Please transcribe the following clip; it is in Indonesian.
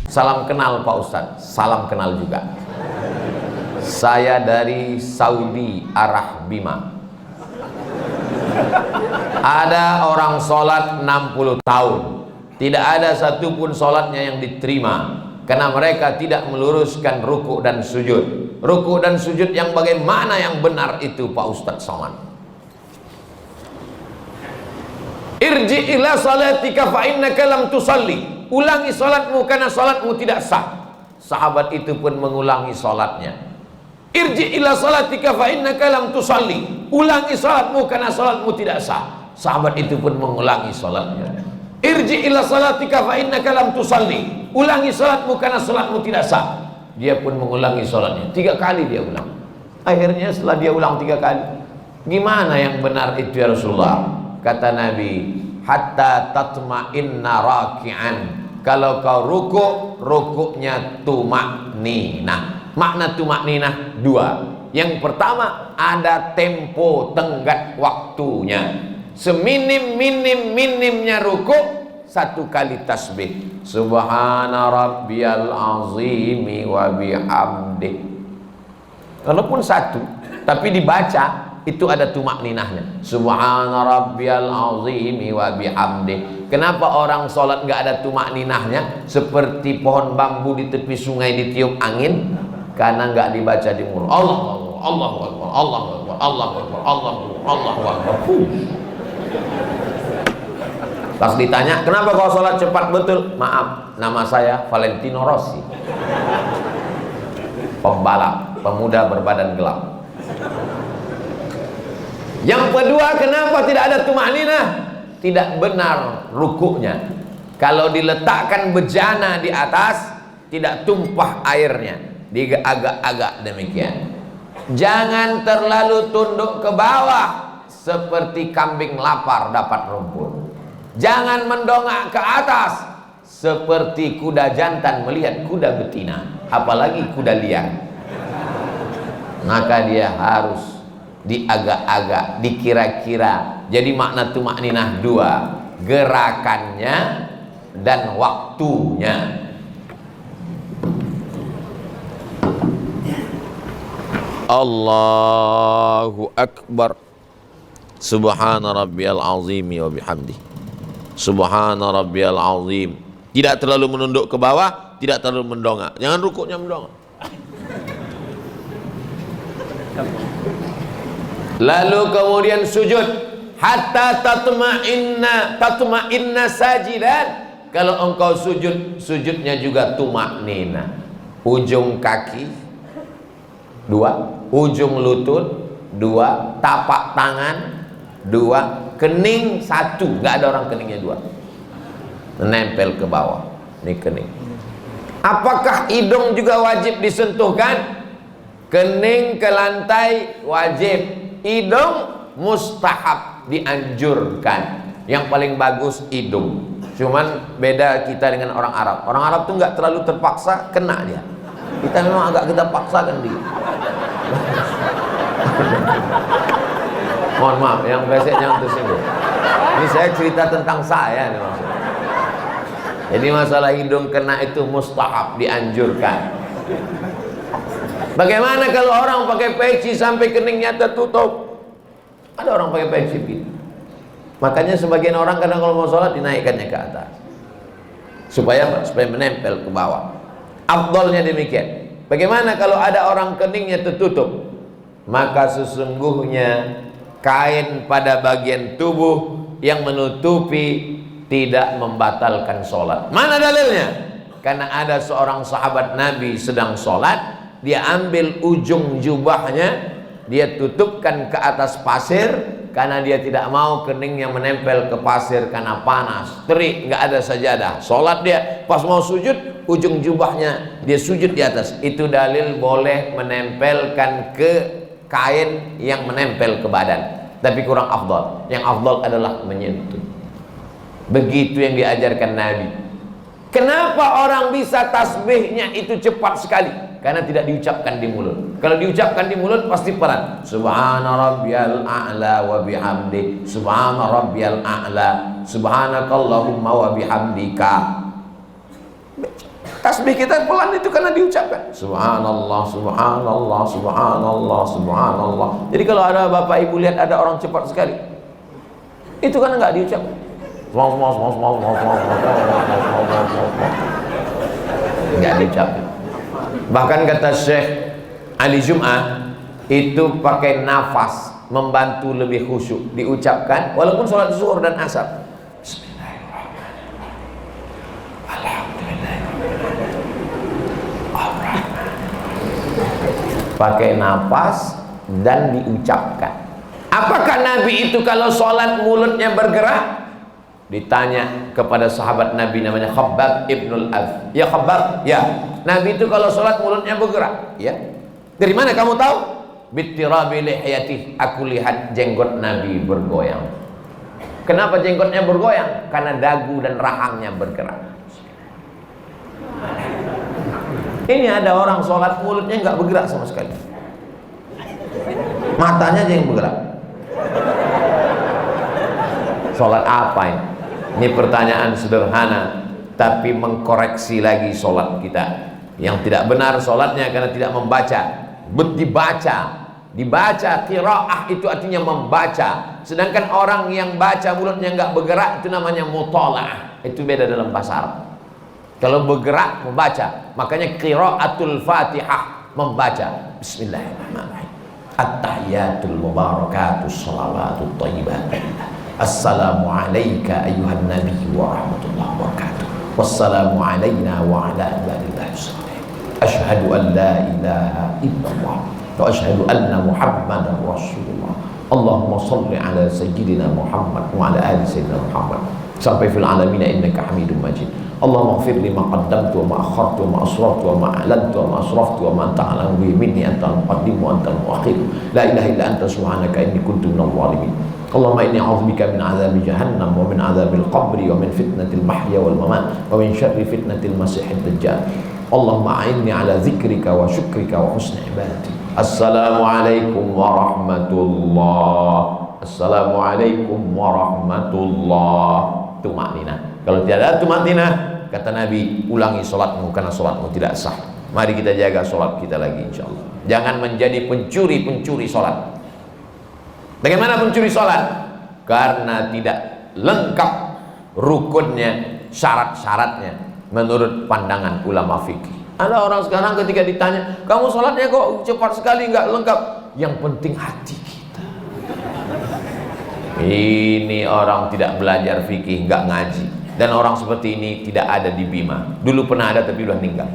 Salam kenal Pak Ustadz, salam kenal juga. Saya dari Saudi Arabia. Ada orang sholat 60 tahun, tidak ada satupun sholatnya yang diterima, karena mereka tidak meluruskan ruku dan sujud. Ruku dan sujud yang bagaimana yang benar itu Pak Ustadz Somad? Irji ila salatika fa innaka lam tusalli. Ulangi salatmu karena salatmu tidak sah. Sahabat itu pun mengulangi salatnya. Irji ila salatika fa innaka lam tusalli. Ulangi salatmu karena salatmu tidak sah. Sahabat itu pun mengulangi salatnya. Irji ila salatika fa innaka lam tusalli. Ulangi salatmu karena salatmu tidak sah. Dia pun mengulangi salatnya. 3 kali dia ulang. Akhirnya setelah dia ulang 3 kali, gimana yang benar itu ya Rasulullah? Kata Nabi, hatta tatma'inna raki'an. Kalau kau rukuknya tumakninah. Makna tumakninah 2. Yang pertama, ada tempo tenggat waktunya. Seminim-minimnya rukuk 1 kali tasbih. Subhana rabbiyal azimi wa bihamdih. Walaupun 1, tapi dibaca itu ada tumakninahnya. Subhana rabbiyal azimi wa bihamdi. Kenapa orang sholat nggak ada tumakninahnya? Seperti pohon bambu di tepi sungai ditiup angin, karena nggak dibaca di mulut. Allah Akbar, Allah Akbar, Allah Akbar, Allah Akbar, Allah Akbar. Pas ditanya, kenapa kau sholat cepat betul? Maaf, nama saya Valentino Rossi, pembalap, pemuda berbadan gelap. Yang kedua, kenapa tidak ada tumakninah? Tidak benar rukuknya. Kalau diletakkan bejana di atas, tidak tumpah airnya, diagak-agak demikian. Jangan terlalu tunduk ke bawah seperti kambing lapar dapat rumput. Jangan mendongak ke atas seperti kuda jantan melihat kuda betina, apalagi kuda liar. Maka dia harus diagak-agak, dikira-kira. Jadi makna tumakninah 2, gerakannya dan waktunya. Allahu Akbar. Subhana rabbiyal azimi wa bihamdi. Subhana rabbiyal azim. Tidak terlalu menunduk ke bawah, tidak terlalu mendongak. Jangan rukuknya mendongak. Lalu kemudian sujud hatta tatma'inna sajidan. Kalau engkau sujud, sujudnya juga tumaknina. Ujung kaki 2, ujung lutut 2, tapak tangan 2, kening 1. Nggak ada orang keningnya 2. Menempel ke bawah. Ini kening. Apakah hidung juga wajib disentuhkan? Kening ke lantai wajib. Hidung mustahab, dianjurkan. Yang paling bagus hidung. Cuman beda kita dengan orang Arab. Orang Arab tuh nggak terlalu terpaksa, kena dia. Kita memang agak kita paksakan dia. Mohon maaf, yang besek jangan tersinggung. Ini saya cerita tentang saya nih maksudnya. Jadi masalah hidung kena itu mustahab, dianjurkan. Bagaimana kalau orang pakai peci sampai keningnya tertutup? Ada orang pakai peci gitu. Makanya sebagian orang kadang kalau mau sholat dinaikkannya ke atas, supaya menempel ke bawah. Afdolnya demikian. Bagaimana kalau ada orang keningnya tertutup? Maka sesungguhnya kain pada bagian tubuh yang menutupi tidak membatalkan sholat. Mana dalilnya? Karena ada seorang sahabat Nabi sedang sholat, dia ambil ujung jubahnya, dia tutupkan ke atas pasir, karena dia tidak mau keningnya menempel ke pasir karena panas, terik, nggak ada sajadah. Sholat dia, pas mau sujud, ujung jubahnya dia sujud di atas. Itu dalil boleh menempelkan ke kain yang menempel ke badan, tapi kurang afdal. Yang afdal adalah menyentuh. Begitu yang diajarkan Nabi. Kenapa orang bisa tasbihnya itu cepat sekali? Karena tidak diucapkan di mulut. Kalau diucapkan di mulut pasti pelan. Subhana rabbiyal a'la wa bihamdi. Subhana rabbiyal a'la. Subhanakallahumma wa bihamdika. Tasbih kita pelan itu karena diucapkan. Subhanallah, subhanallah, subhanallah, subhanallah. Jadi kalau ada bapak ibu lihat ada orang cepat sekali, itu karena nggak diucapkan. Nggak diucapkan. Bahkan kata Syekh Ali Jum'ah, itu pakai nafas membantu lebih khusyuk, diucapkan walaupun sholat zuhur dan asar. Pakai nafas dan diucapkan. Apakah Nabi itu kalau sholat mulutnya bergerak? Ditanya kepada sahabat Nabi namanya Khabbab ibnul Arad. Ya Khabbab, ya. Nabi itu kalau sholat mulutnya bergerak. Ya. Dari mana kamu tahu? Bittirabi lihiyatih. Aku lihat jenggot Nabi bergoyang. Kenapa jenggotnya bergoyang? Karena dagu dan rahangnya bergerak. Ini ada orang sholat mulutnya nggak bergerak sama sekali, matanya aja yang bergerak. Sholat apa ini? Ini pertanyaan sederhana, tapi mengkoreksi lagi sholat kita. Yang tidak benar sholatnya karena tidak membaca. Dibaca qiraah itu artinya membaca. Sedangkan orang yang baca mulutnya nggak bergerak itu namanya mutalaah. Itu beda dalam bahasa Arab. Kalau bergerak membaca, makanya qiraatul Fatihah membaca. Bismillahirrahmanirrahim. At-tahiyatul mubarakatus shalawatut thayyibat. Assalamu alayka ayyuhan nabiy wa rahmatullahi wa barakatuh. Wassalamu alayna wa ala ibadillahi sholihin. Asyhadu an la ilaha illallah wa asyhadu anna Muhammadar Rasulullah. Allahumma shalli ala sayyidina Muhammad wa ala ali sayyidina Muhammad. Sampai fil alamin innaka Hamidum Majid. Allahumma ighfir li ma qaddamtu wa ma akhartu wa ma asrartu wa ma a'lantu wa ma asraftu wa ma anta a'lamu bihi minni antal muqaddim wa antal muakhir. La ilaha illa anta subhanaka inni kuntu minadh dhalimin. Allahumma inni a'udzubika min 'adzabi jahannam wa min 'adzabil qabri wa min fitnatil mahya wal mamat wa min syarri fitnatil masiihid dajjal. Allahumma a'inni 'ala dzikrika wa syukrika wa husni ibadati. Assalamualaikum warahmatullahi. Assalamualaikum warahmatullahi. Tumakninah. Kalau tidak ada tumakninah, kata Nabi, ulangi sholatmu karena sholatmu tidak sah. Mari kita jaga sholat kita lagi insyaallah. Jangan menjadi pencuri sholat. Bagaimana pencuri sholat? Karena tidak lengkap rukunnya, syarat-syaratnya menurut pandangan ulama fikih. Ada orang sekarang ketika ditanya, kamu sholatnya kok cepat sekali, nggak lengkap. Yang penting hati kita. Ini orang tidak belajar fikih, nggak ngaji. Dan orang seperti ini tidak ada di Bima. Dulu pernah ada tapi udah meninggal.